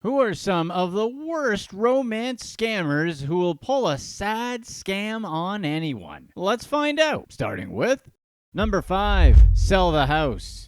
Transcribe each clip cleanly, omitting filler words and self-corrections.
Who are some of the worst romance scammers who will pull a sad scam on anyone? Let's find out, starting with number 5, sell the house.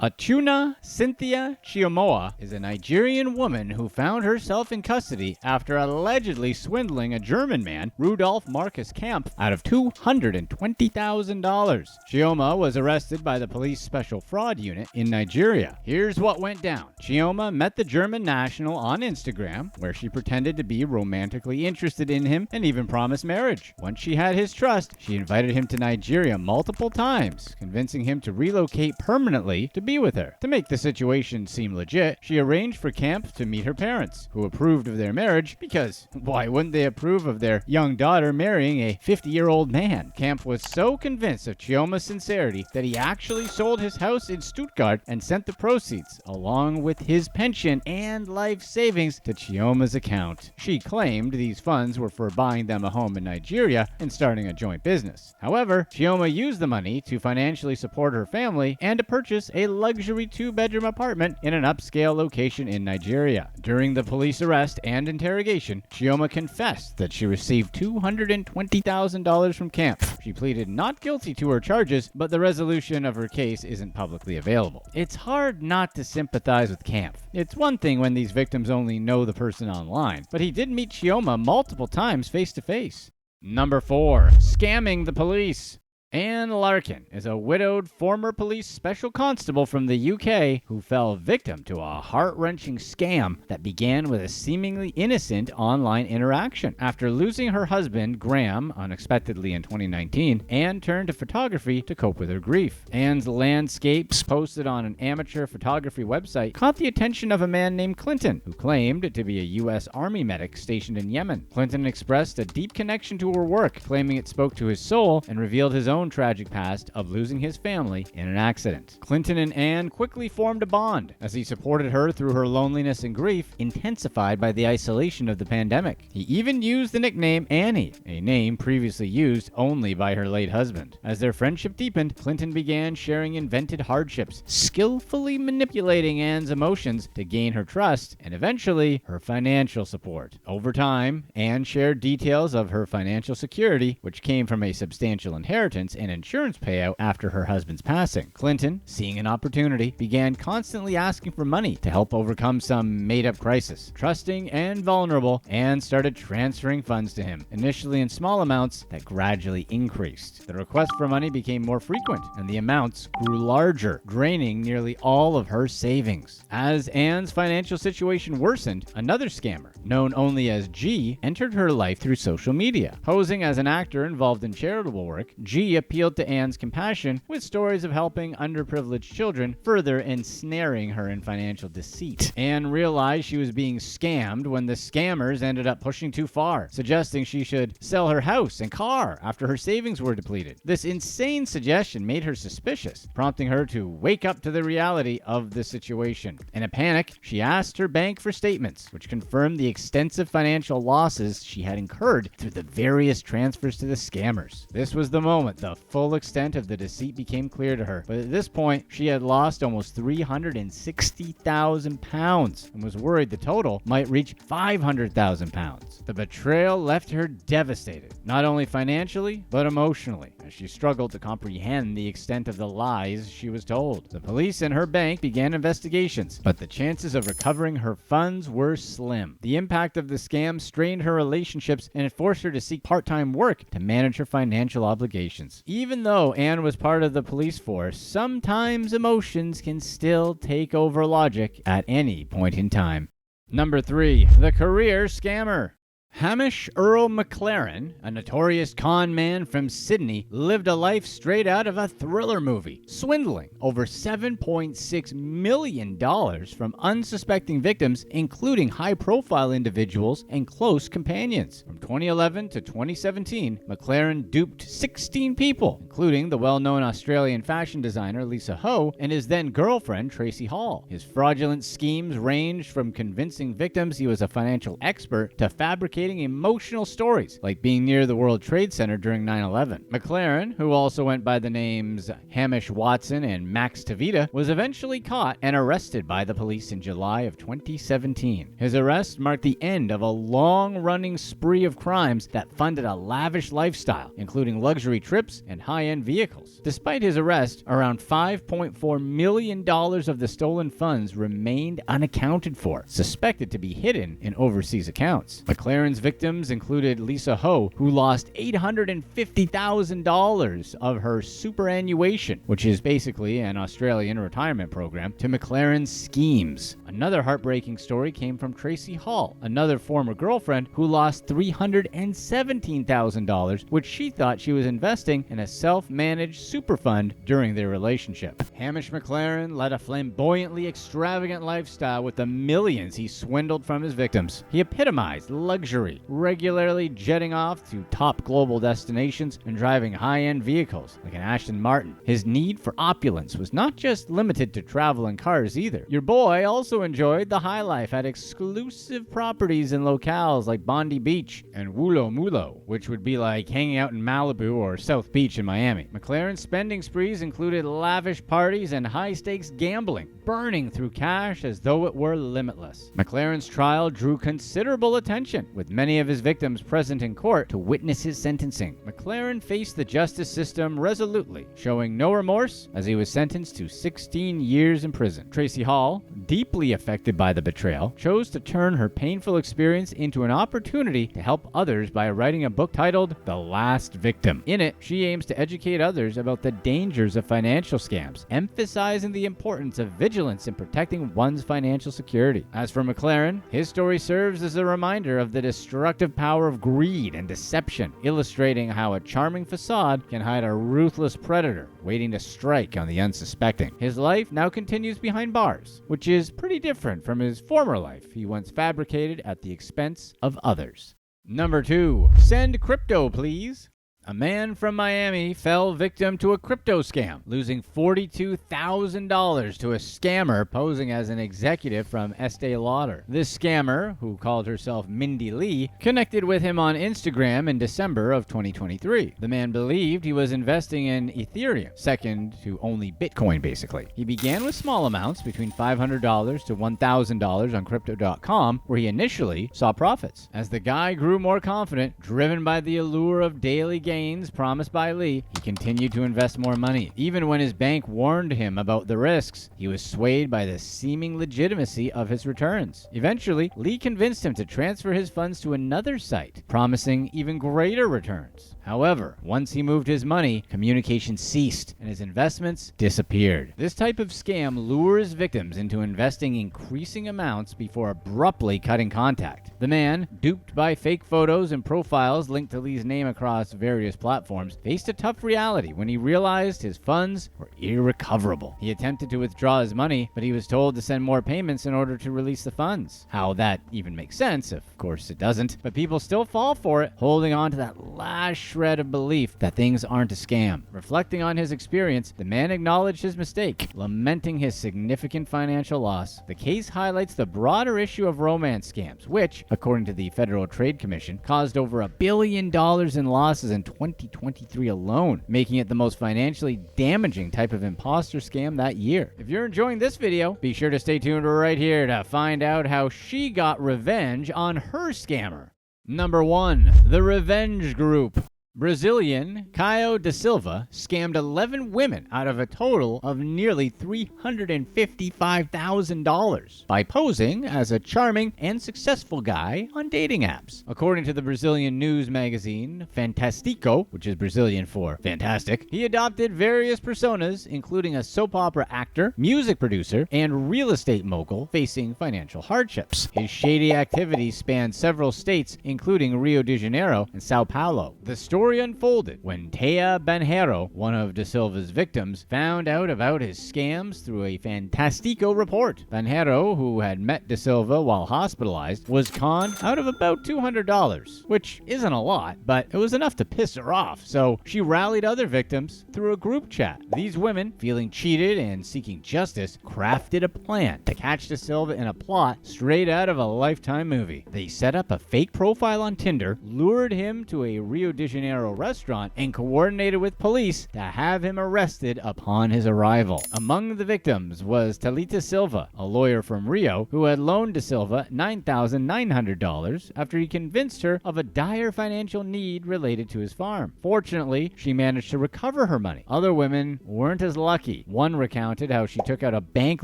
Achuna Cynthia Chiomoa is a Nigerian woman who found herself in custody after allegedly swindling a German man, Rudolf Marcus Kempf, out of $220,000. Chioma was arrested by the police special fraud unit in Nigeria. Here's what went down. Chioma met the German national on Instagram, where she pretended to be romantically interested in him and even promised marriage. Once she had his trust, she invited him to Nigeria multiple times, convincing him to relocate permanently to be with her. To make the situation seem legit, she arranged for Kempf to meet her parents, who approved of their marriage because why wouldn't they approve of their young daughter marrying a 50-year-old man? Kempf was so convinced of Chioma's sincerity that he actually sold his house in Stuttgart and sent the proceeds, along with his pension and life savings, to Chioma's account. She claimed these funds were for buying them a home in Nigeria and starting a joint business. However, Chioma used the money to financially support her family and to purchase a luxury 2-bedroom apartment in an upscale location in Nigeria. During the police arrest and interrogation, Chioma confessed that she received $220,000 from Kempf. She pleaded not guilty to her charges, but the resolution of her case isn't publicly available. It's hard not to sympathize with Kempf. It's one thing when these victims only know the person online, but he did meet Chioma multiple times face to face. Number 4, scamming the police. Anne Larkin is a widowed former police special constable from the UK who fell victim to a heart-wrenching scam that began with a seemingly innocent online interaction. After losing her husband, Graham, unexpectedly in 2019, Anne turned to photography to cope with her grief. Anne's landscapes, posted on an amateur photography website, caught the attention of a man named Clinton, who claimed to be a U.S. Army medic stationed in Yemen. Clinton expressed a deep connection to her work, claiming it spoke to his soul and revealed his own tragic past of losing his family in an accident. Clinton and Anne quickly formed a bond as he supported her through her loneliness and grief, intensified by the isolation of the pandemic. He even used the nickname Annie, a name previously used only by her late husband. As their friendship deepened, Clinton began sharing invented hardships, skillfully manipulating Anne's emotions to gain her trust and eventually her financial support. Over time, Anne shared details of her financial security, which came from a substantial inheritance and insurance payout after her husband's passing. Clinton, seeing an opportunity, began constantly asking for money to help overcome some made-up crisis. Trusting and vulnerable, Anne started transferring funds to him, initially in small amounts that gradually increased. The requests for money became more frequent, and the amounts grew larger, draining nearly all of her savings. As Anne's financial situation worsened, another scammer, known only as G, entered her life through social media. Posing as an actor involved in charitable work, G appealed to Anne's compassion with stories of helping underprivileged children, further ensnaring her in financial deceit. Anne realized she was being scammed when the scammers ended up pushing too far, suggesting she should sell her house and car after her savings were depleted. This insane suggestion made her suspicious, prompting her to wake up to the reality of the situation. In a panic, she asked her bank for statements, which confirmed the extensive financial losses she had incurred through the various transfers to the scammers. This was the moment the full extent of the deceit became clear to her, but at this point, she had lost almost £360,000 and was worried the total might reach £500,000. The betrayal left her devastated, not only financially, but emotionally, as she struggled to comprehend the extent of the lies she was told. The police and her bank began investigations, but the chances of recovering her funds were slim. The impact of the scam strained her relationships and it forced her to seek part-time work to manage her financial obligations. Even though Anne was part of the police force, sometimes emotions can still take over logic at any point in time. Number 3, the career scammer. Hamish Earl McLaren, a notorious con man from Sydney, lived a life straight out of a thriller movie, swindling over $7.6 million from unsuspecting victims, including high-profile individuals and close companions. From 2011 to 2017, McLaren duped 16 people, including the well-known Australian fashion designer Lisa Ho and his then-girlfriend Tracy Hall. His fraudulent schemes ranged from convincing victims he was a financial expert to fabricating fabricating emotional stories, like being near the World Trade Center during 9/11. McLaren, who also went by the names Hamish Watson and Max Tavita, was eventually caught and arrested by the police in July of 2017. His arrest marked the end of a long-running spree of crimes that funded a lavish lifestyle, including luxury trips and high-end vehicles. Despite his arrest, around $5.4 million of the stolen funds remained unaccounted for, suspected to be hidden in overseas accounts. McLaren's victims included Lisa Ho, who lost $850,000 of her superannuation, which is basically an Australian retirement program, to McLaren's schemes. Another heartbreaking story came from Tracy Hall, another former girlfriend who lost $317,000, which she thought she was investing in a self-managed super fund during their relationship. Hamish McLaren led a flamboyantly extravagant lifestyle with the millions he swindled from his victims. He epitomized luxury, regularly jetting off to top global destinations and driving high-end vehicles like an Aston Martin. His need for opulence was not just limited to travel and cars either. Your boy also enjoyed the high life at exclusive properties in locales like Bondi Beach and Wulo Mulo, which would be like hanging out in Malibu or South Beach in Miami. McLaren's spending sprees included lavish parties and high-stakes gambling, burning through cash as though it were limitless. McLaren's trial drew considerable attention, with many of his victims present in court to witness his sentencing. McLaren faced the justice system resolutely, showing no remorse as he was sentenced to 16 years in prison. Tracy Hall, deeply affected by the betrayal, chose to turn her painful experience into an opportunity to help others by writing a book titled The Last Victim. In it, she aims to educate others about the dangers of financial scams, emphasizing the importance of vigilance in protecting one's financial security. As for McLaren, his story serves as a reminder of the destructive power of greed and deception, illustrating how a charming facade can hide a ruthless predator waiting to strike on the unsuspecting. His life now continues behind bars, which is pretty different from his former life he once fabricated at the expense of others. Number 2. Send crypto, please. A man from Miami fell victim to a crypto scam, losing $42,000 to a scammer posing as an executive from Estee Lauder. This scammer, who called herself Mindy Lee, connected with him on Instagram in December of 2023. The man believed he was investing in Ethereum, second to only Bitcoin basically. He began with small amounts between $500 to $1,000 on Crypto.com, where he initially saw profits. As the guy grew more confident, driven by the allure of daily gains promised by Lee, he continued to invest more money. Even when his bank warned him about the risks, he was swayed by the seeming legitimacy of his returns. Eventually, Lee convinced him to transfer his funds to another site, promising even greater returns. However, once he moved his money, communication ceased and his investments disappeared. This type of scam lures victims into investing increasing amounts before abruptly cutting contact. The man, duped by fake photos and profiles linked to Lee's name across various platforms, faced a tough reality when he realized his funds were irrecoverable. He attempted to withdraw his money, but he was told to send more payments in order to release the funds. How that even makes sense, of course it doesn't, but people still fall for it, holding on to that last shred of belief that things aren't a scam. Reflecting on his experience, the man acknowledged his mistake, lamenting his significant financial loss. The case highlights the broader issue of romance scams, which, according to the Federal Trade Commission, caused over $1 billion in losses in 2023 alone, making it the most financially damaging type of imposter scam that year. If you're enjoying this video, be sure to stay tuned right here to find out how she got revenge on her scammer. Number 1. The Revenge Group. Brazilian Caio da Silva scammed 11 women out of a total of nearly $355,000 by posing as a charming and successful guy on dating apps. According to the Brazilian news magazine Fantástico, which is Brazilian for fantastic, he adopted various personas, including a soap opera actor, music producer, and real estate mogul facing financial hardships. His shady activities spanned several states, including Rio de Janeiro and Sao Paulo. The story story unfolded when Tea Banjero, one of Da Silva's victims, found out about his scams through a Fantástico report. Banjero, who had met Da Silva while hospitalized, was conned out of about $200, which isn't a lot, but it was enough to piss her off, so she rallied other victims through a group chat. These women, feeling cheated and seeking justice, crafted a plan to catch Da Silva in a plot straight out of a Lifetime movie. They set up a fake profile on Tinder, lured him to a Rio de Janeiro restaurant, and coordinated with police to have him arrested upon his arrival. Among the victims was Thalita Silva, a lawyer from Rio, who had loaned Da Silva $9,900 after he convinced her of a dire financial need related to his farm. Fortunately, she managed to recover her money. Other women weren't as lucky. One recounted how she took out a bank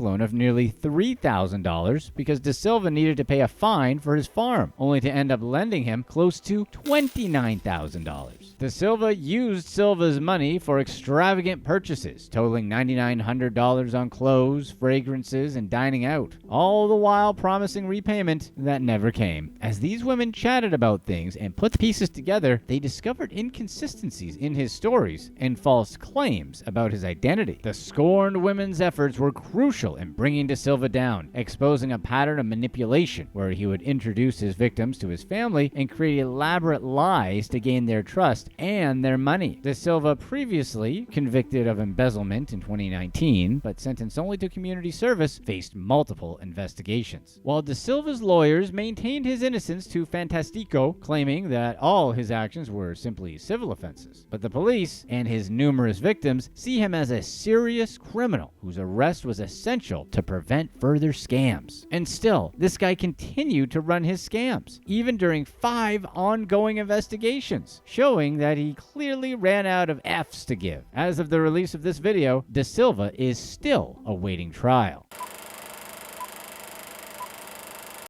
loan of nearly $3,000 because Da Silva needed to pay a fine for his farm, only to end up lending him close to $29,000. Da Silva used Silva's money for extravagant purchases, totaling $9,900 on clothes, fragrances, and dining out, all the while promising repayment that never came. As these women chatted about things and put the pieces together, they discovered inconsistencies in his stories and false claims about his identity. The scorned women's efforts were crucial in bringing Da Silva down, exposing a pattern of manipulation where he would introduce his victims to his family and create elaborate lies to gain their trust and their money. Da Silva, previously convicted of embezzlement in 2019, but sentenced only to community service, faced multiple investigations. While Da Silva's lawyers maintained his innocence to Fantástico, claiming that all his actions were simply civil offenses. But the police and his numerous victims see him as a serious criminal whose arrest was essential to prevent further scams. And still, this guy continued to run his scams, even during 5 ongoing investigations, showing that he clearly ran out of F's to give. As of the release of this video, Da Silva is still awaiting trial.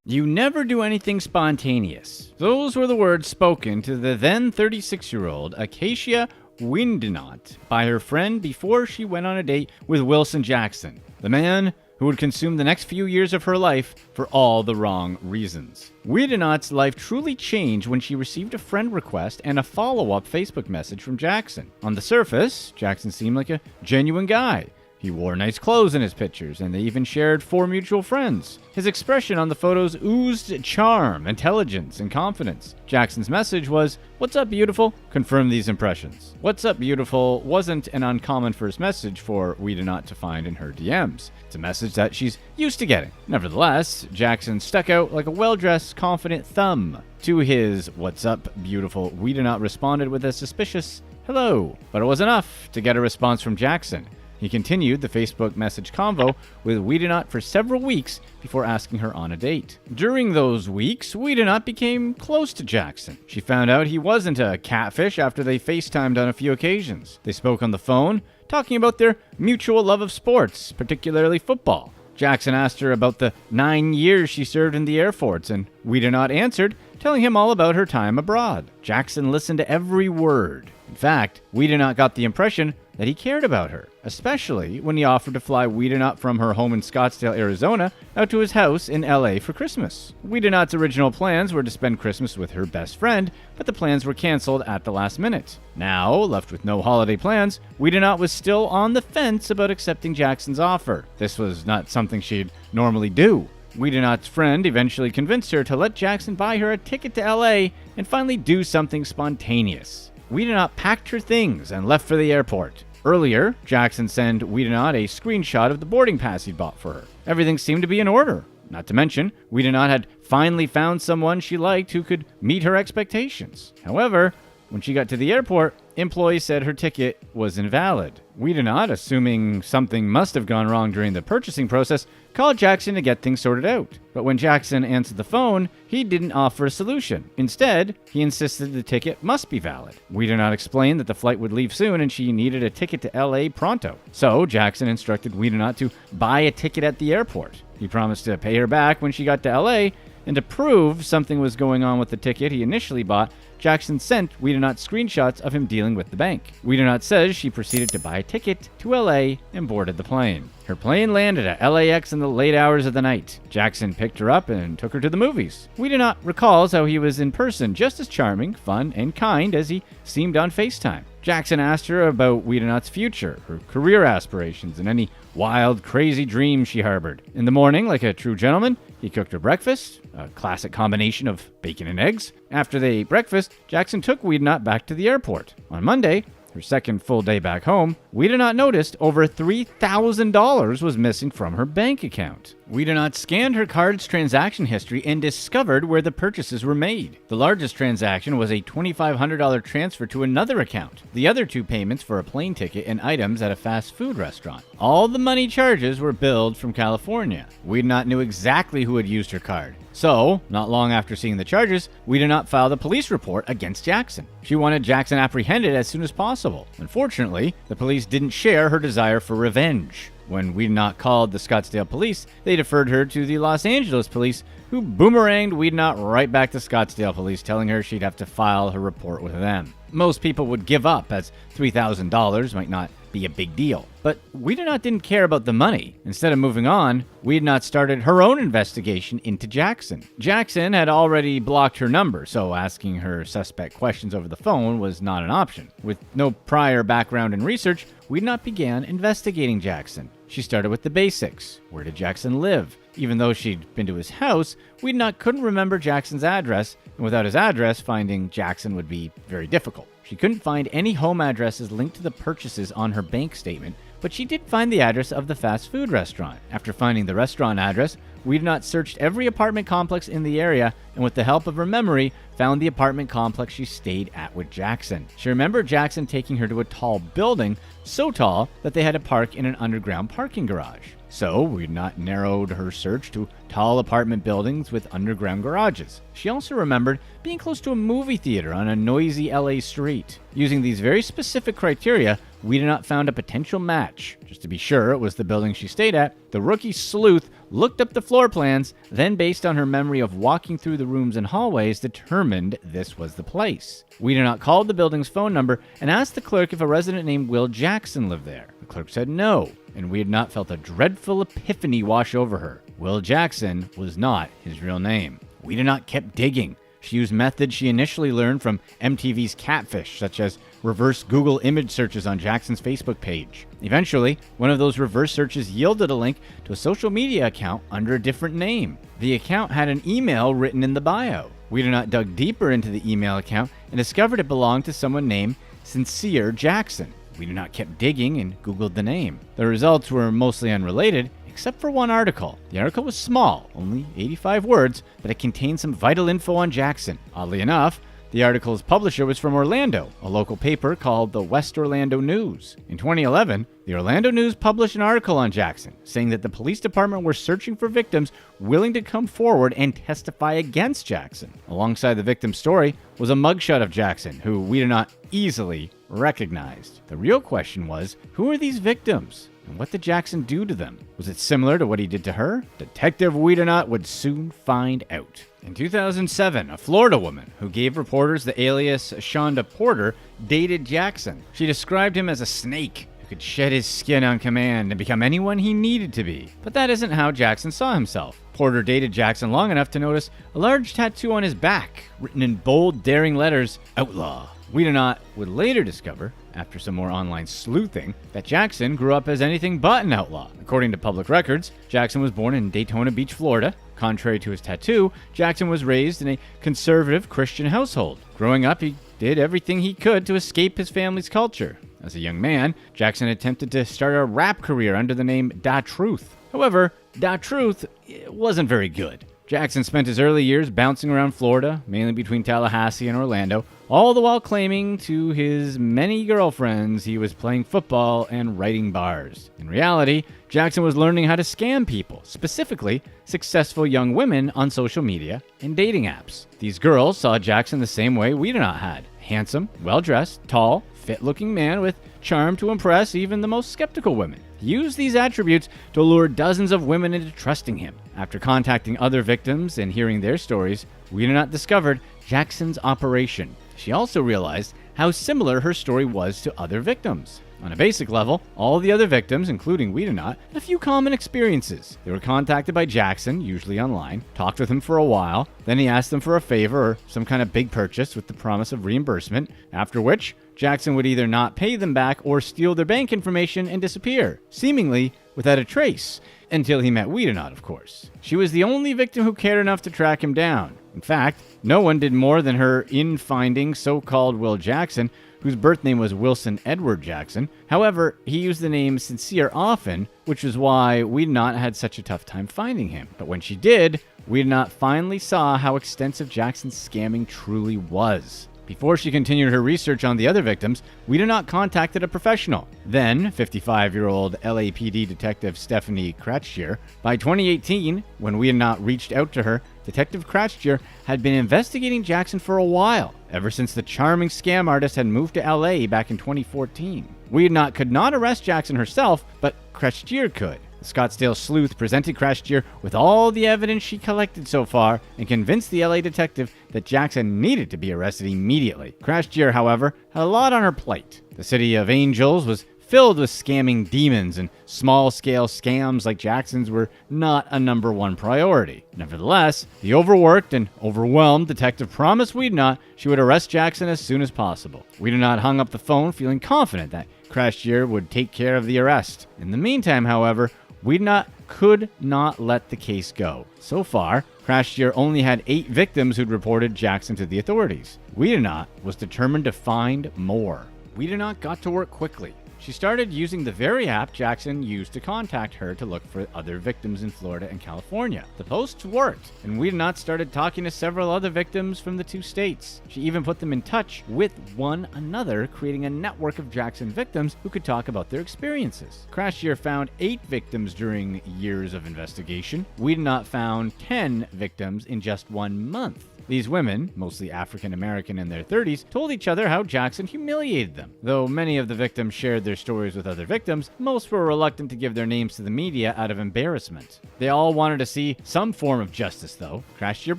You never do anything spontaneous. Those were the words spoken to the then 36-year-old Acacia Windinot by her friend before she went on a date with Wilson Jackson, the man who would consume the next few years of her life for all the wrong reasons. Windinot's life truly changed when she received a friend request and a follow-up Facebook message from Jackson. On the surface, Jackson seemed like a genuine guy. He wore nice clothes in his pictures, and they even shared 4 mutual friends. His expression on the photos oozed charm, intelligence, and confidence. Jackson's message was, "What's up, beautiful?" Confirm these impressions. "What's up, beautiful" wasn't an uncommon first message for Windinot to find in her DMs. It's a message that she's used to getting. Nevertheless, Jackson stuck out like a well-dressed, confident thumb. To his "What's up, beautiful," Windinot responded with a suspicious "hello," but it was enough to get a response from Jackson. He continued the Facebook message convo with Windinot for several weeks before asking her on a date. During those weeks, Windinot became close to Jackson. She found out he wasn't a catfish after they FaceTimed on a few occasions. They spoke on the phone, talking about their mutual love of sports, particularly football. Jackson asked her about the 9 years she served in the Air Force, and Windinot answered, telling him all about her time abroad. Jackson listened to every word. In fact, Windinot got the impression that he cared about her, especially when he offered to fly Windinot from her home in Scottsdale, Arizona, out to his house in LA for Christmas. Windinot's original plans were to spend Christmas with her best friend, but the plans were canceled at the last minute. Now, left with no holiday plans, Windinot was still on the fence about accepting Jackson's offer. This was not something she'd normally do. Windinot's friend eventually convinced her to let Jackson buy her a ticket to LA and finally do something spontaneous. Windinot packed her things and left for the airport. Earlier, Jackson sent Windinot a screenshot of the boarding pass he'd bought for her. Everything seemed to be in order. Not to mention, Windinot had finally found someone she liked who could meet her expectations. However, when she got to the airport, employees said her ticket was invalid. Windinot, assuming something must have gone wrong during the purchasing process, called Jackson to get things sorted out. But when Jackson answered the phone, he didn't offer a solution. Instead, he insisted the ticket must be valid. Windinot explained that the flight would leave soon and she needed a ticket to LA pronto. So Jackson instructed Windinot to buy a ticket at the airport. He promised to pay her back when she got to LA, And to prove something was going on with the ticket he initially bought, Jackson sent Wiedenot screenshots of him dealing with the bank. Wiedenot says she proceeded to buy a ticket to LA and boarded the plane. Her plane landed at LAX in the late hours of the night. Jackson picked her up and took her to the movies. Wiedenot recalls how he was in person just as charming, fun, and kind as he seemed on FaceTime. Jackson asked her about Wiedenot's future, her career aspirations, and any wild, crazy dreams she harbored. In the morning, like a true gentleman, he cooked her breakfast, a classic combination of bacon and eggs. After they ate breakfast, Jackson took Wiedenot back to the airport. On Monday, her second full day back home, Wiedenot noticed over $3,000 was missing from her bank account. Wiedenot scanned her card's transaction history and discovered where the purchases were made. The largest transaction was a $2,500 transfer to another account. The other two payments for a plane ticket and items at a fast food restaurant. All the money charges were billed from California. Wiedenot knew exactly who had used her card. So, not long after seeing the charges, Wiedenot filed a police report against Jackson. She wanted Jackson apprehended as soon as possible. Unfortunately, the police didn't share her desire for revenge. When Wiedenot called the Scottsdale police, they deferred her to the Los Angeles police, who boomeranged Wiedenot right back to Scottsdale police, telling her she'd have to file her report with them. Most people would give up, as $3,000 might not be a big deal. But Wiedenot didn't care about the money. Instead of moving on, Wiedenot started her own investigation into Jackson. Jackson had already blocked her number, so asking her suspect questions over the phone was not an option. With no prior background in research, Wiedenot began investigating Jackson. She started with the basics. Where did Jackson live? Even though she'd been to his house, Wiedenot couldn't remember Jackson's address, and without his address, finding Jackson would be very difficult. She couldn't find any home addresses linked to the purchases on her bank statement, but she did find the address of the fast food restaurant. After finding the restaurant address, Wiedenot searched every apartment complex in the area, and with the help of her memory, found the apartment complex she stayed at with Jackson. She remembered Jackson taking her to a tall building, so tall that they had to park in an underground parking garage. So, Wiedenot narrowed her search to tall apartment buildings with underground garages. She also remembered being close to a movie theater on a noisy LA street. Using these very specific criteria, Wiedenot found a potential match. Just to be sure it was the building she stayed at, the rookie sleuth looked up the floor plans, then based on her memory of walking through the rooms and hallways, determined this was the place. Wiedenot called the building's phone number and asked the clerk if a resident named Will Jackson lived there. The clerk said no, and Wiedenot felt a dreadful epiphany wash over her. Will Jackson was not his real name. Wiedenot kept digging. She used methods she initially learned from MTV's Catfish, such as reverse Google image searches on Jackson's Facebook page. Eventually, one of those reverse searches yielded a link to a social media account under a different name. The account had an email written in the bio. Wiedenot dug deeper into the email account and discovered it belonged to someone named Sincere Jackson. Wiedenot kept digging and Googled the name. The results were mostly unrelated, except for one article. The article was small, only 85 words, but it contained some vital info on Jackson. Oddly enough, the article's publisher was from Orlando, a local paper called the West Orlando News. In 2011, the Orlando News published an article on Jackson, saying that the police department were searching for victims willing to come forward and testify against Jackson. Alongside the victim's story was a mugshot of Jackson, who Wiedenot easily recognized. The real question was, who are these victims? And what did Jackson do to them? Was it similar to what he did to her? Detective Wiedenot would soon find out. In 2007, a Florida woman who gave reporters the alias Shonda Porter dated Jackson. She described him as a snake who could shed his skin on command and become anyone he needed to be. But that isn't how Jackson saw himself. Porter dated Jackson long enough to notice a large tattoo on his back, written in bold, daring letters, "Outlaw." Wiedenot would later discover, after some more online sleuthing, that Jackson grew up as anything but an outlaw. According to public records, Jackson was born in Daytona Beach, Florida. Contrary to his tattoo, Jackson was raised in a conservative Christian household. Growing up, he did everything he could to escape his family's culture. As a young man, Jackson attempted to start a rap career under the name Da Truth. However, Da Truth wasn't very good. Jackson spent his early years bouncing around Florida, mainly between Tallahassee and Orlando, all the while claiming to his many girlfriends he was playing football and writing bars. In reality, Jackson was learning how to scam people, specifically successful young women on social media and dating apps. These girls saw Jackson the same way Wiedenot had. Handsome, well-dressed, tall, fit-looking man with charm to impress even the most skeptical women. He used these attributes to lure dozens of women into trusting him. After contacting other victims and hearing their stories, Wiedenot discovered Jackson's operation. She also realized how similar her story was to other victims. On a basic level, all the other victims, including Wiedenot, had a few common experiences. They were contacted by Jackson, usually online, talked with him for a while, then he asked them for a favor or some kind of big purchase with the promise of reimbursement, after which Jackson would either not pay them back or steal their bank information and disappear, seemingly without a trace, until he met Wiedenot, of course. She was the only victim who cared enough to track him down. In fact, no one did more than her in finding so-called Will Jackson, whose birth name was Wilson Edward Jackson. However, he used the name Sincere often, which was why Wiedenot had such a tough time finding him. But when she did, Wiedenot finally saw how extensive Jackson's scamming truly was. Before she continued her research on the other victims, Wiedenot contacted a professional, then 55-year-old LAPD detective Stephanie Kratchier. By 2018, when Wiedenot reached out to her, Detective Kratchier had been investigating Jackson for a while, ever since the charming scam artist had moved to LA back in 2014. Wiedenot could not arrest Jackson herself, but Kratchier could. The Scottsdale sleuth presented Kratchier with all the evidence she collected so far and convinced the LA detective that Jackson needed to be arrested immediately. Kratchier, however, had a lot on her plate. The city of Angels was filled with scamming demons, and small-scale scams like Jackson's were not a number one priority. Nevertheless, the overworked and overwhelmed detective promised Wiedenot she would arrest Jackson as soon as possible. Wiedenot hung up the phone feeling confident that Kratchier would take care of the arrest. In the meantime, however, Wiedenot could not let the case go. So far, Kratchier only had 8 victims who'd reported Jackson to the authorities. Wiedenot was determined to find more. Wiedenot got to work quickly. She started using the very app Jackson used to contact her to look for other victims in Florida and California. The posts worked, and Wiedenot started talking to several other victims from the 2 states. She even put them in touch with one another, creating a network of Jackson victims who could talk about their experiences. Kratchier found 8 victims during years of investigation. Wiedenot found 10 victims in just 1 month. These women, mostly African American in their 30s, told each other how Jackson humiliated them. Though many of the victims shared their stories with other victims, most were reluctant to give their names to the media out of embarrassment. They all wanted to see some form of justice, though. Kratchier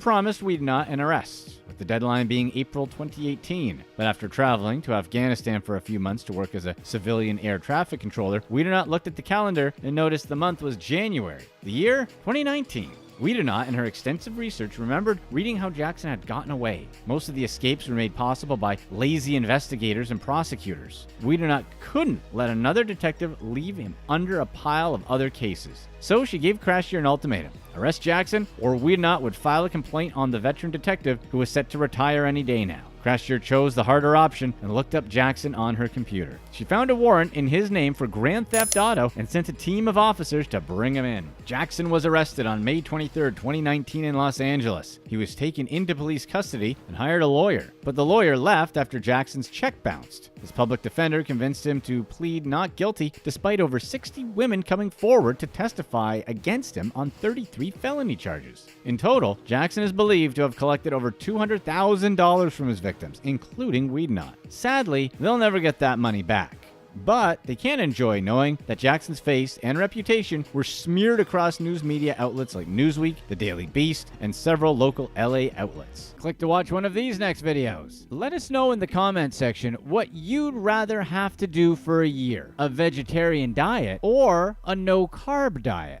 promised Wiedenot an arrest, with the deadline being April 2018. But after traveling to Afghanistan for a few months to work as a civilian air traffic controller, Wiedenot looked at the calendar and noticed the month was January, the year 2019. Wiedenot, in her extensive research, remembered reading how Jackson had gotten away. Most of the escapes were made possible by lazy investigators and prosecutors. Wiedenot couldn't let another detective leave him under a pile of other cases. So she gave Kratchier an ultimatum: arrest Jackson, or Wiedenot would file a complaint on the veteran detective who was set to retire any day now. Kratchier chose the harder option and looked up Jackson on her computer. She found a warrant in his name for grand theft auto and sent a team of officers to bring him in. Jackson was arrested on May 23, 2019 in Los Angeles. He was taken into police custody and hired a lawyer, but the lawyer left after Jackson's check bounced. His public defender convinced him to plead not guilty despite over 60 women coming forward to testify against him on 33 felony charges. In total, Jackson is believed to have collected over $200,000 from his victims, including Wiedenot. Sadly, they'll never get that money back. But they can enjoy knowing that Jackson's face and reputation were smeared across news media outlets like Newsweek, The Daily Beast, and several local LA outlets. Click to watch one of these next videos. Let us know in the comment section what you'd rather have to do for a year: a vegetarian diet or a no-carb diet.